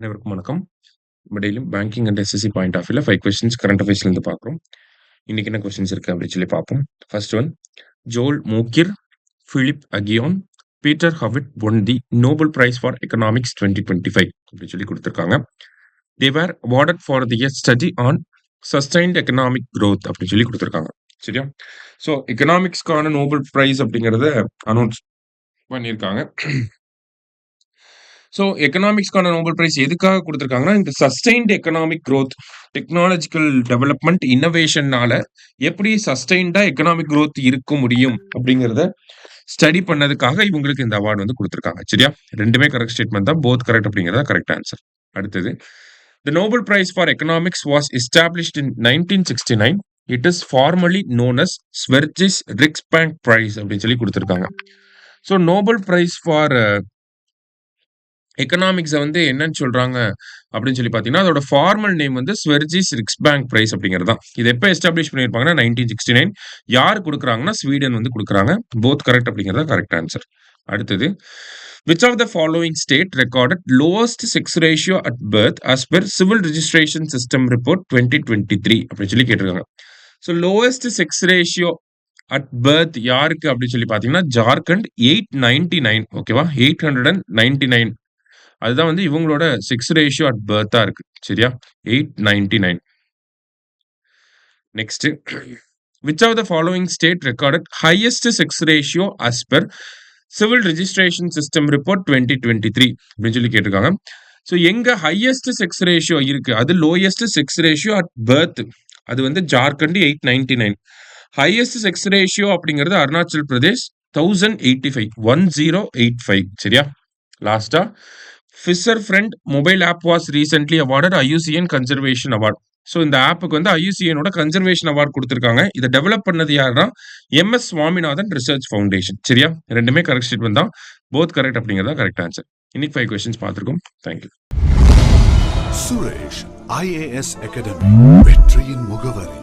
அனைவருக்கும் வணக்கம். நம்ம டெய்லியும் banking and SSC point of வியூல 5 கொஸ்டின்ஸ் கரண்ட் அஃபேர்ஸ்ல இருந்து பார்க்குறோம். இன்னைக்கு என்ன கொஸ்டின்ஸ் இருக்கு அப்படின்னு சொல்லி பார்ப்போம். First one, Joel Mokyr, Philippe Aghion, Peter Howitt won the Nobel prize for economics 2025 அப்படின்னு சொல்லி கொடுத்துருக்காங்க. They were awarded for the study on sustained economic growth அப்படின்னு சொல்லி கொடுத்துருக்காங்க. சரியா? ஸோ எக்கனாமிக்ஸ்க்கான நோபல் பிரைஸ் அப்படிங்கிறத அனௌன்ஸ் பண்ணியிருக்காங்க. ஸோ எக்கனாமிக்ஸ்க்கான நோபல் பிரைஸ் எதுக்காக கொடுத்துருக்காங்கன்னா, இந்த sustained economic growth, technological development, இன்னோவேஷன்னால எப்படி சஸ்டைன்டா எக்கனாமிக் growth இருக்க முடியும் அப்படிங்கிறத ஸ்டடி பண்ணதுக்காக இவங்களுக்கு இந்த அவார்டு வந்து கொடுத்துருக்காங்க. சரியா? ரெண்டுமே கரெக்ட் ஸ்டேட்மெண்ட் தான். போத் கரெக்ட் அப்படிங்கிறதா கரெக்ட் ஆன்சர். அடுத்தது, The Nobel Prize for Economics was established in 1969. It is formally known as Sveriges Riksbank Prize அப்படின்னு சொல்லி கொடுத்துருக்காங்க. ஸோ நோபல் பிரைஸ் ஃபார் எக்கனாமிக்ஸை வந்து என்னன்னு சொல்றாங்க அப்படின்னு சொல்லி பார்த்தீங்கன்னா, அதோட ஃபார்மல் நேம் வந்து ஸ்வெர்ஜிஸ் ரிக்ஸ்பேங்க் பிரைஸ் அப்படிங்கிறது தான். இது எப்போ எஸ்டாப்ளிஷ் பண்ணியிருப்பாங்கன்னா 1969. யார் கொடுக்குறாங்கன்னா ஸ்வீடன் வந்து கொடுக்குறாங்க. போத் கரெக்ட் அப்படிங்கிறதா கரெக்ட் ஆன்சர். அடுத்தது, which of the following state recorded lowest sex ratio at birth as per civil registration system report 2023 அப்படின்னு சொல்லி கேட்டிருக்காங்க. So lowest sex ratio at birth யாருக்கு அப்படின்னு சொல்லி பார்த்தீங்கன்னா ஜார்க்கண்ட் 899. ஓகேவா? 899 அதுதான் வந்து இவங்களோட செக்ஸ் ரேஷியோ அட் பர்த்தா இருக்கு. சரியா? 899. Next, which of the following state recorded highest sex ratio as per civil registration system report 2023 அப்படின்னு சொல்லி கேட்டிருக்காங்க. ஸோ எங்க ஹையஸ்ட் செக்ஸ் ரேஷியோ இருக்கு, அது lowest sex ratio at birth, அது வந்து ஜார்க்கண்ட் 899. ஹையஸ்ட் செக்ஸ் ரேஷியோ அப்படிங்கிறது அருணாச்சல் பிரதேஷ் 1085. 1085. சரியா? லாஸ்டா, Fisher Friend mobile app was recently awarded IUCN conservation award. So இந்த ஆப்புக்கு வந்து IUCN-ஓட கன்சர்வேஷன் அவார்ட் கொடுத்துருக்காங்க. இதை டெவலப் பண்ணது யாருன்னா MS சுவாமிநாதன் ரிசர்ச் ஃபவுண்டேஷன். சரியா? ரெண்டுமே கரெக்ட் ஸ்டேட்மெண்ட் தான். போத் கரெக்ட் அப்படிங்கிறதா கரெக்ட் ஆன்சர். இன்னைக்கு 5 கொஸ்டின்ஸ் பார்த்துருக்கோம். தேங்க்யூ. சுரேஷ் IAS அகாடமி, வெற்றியின் முகவரி.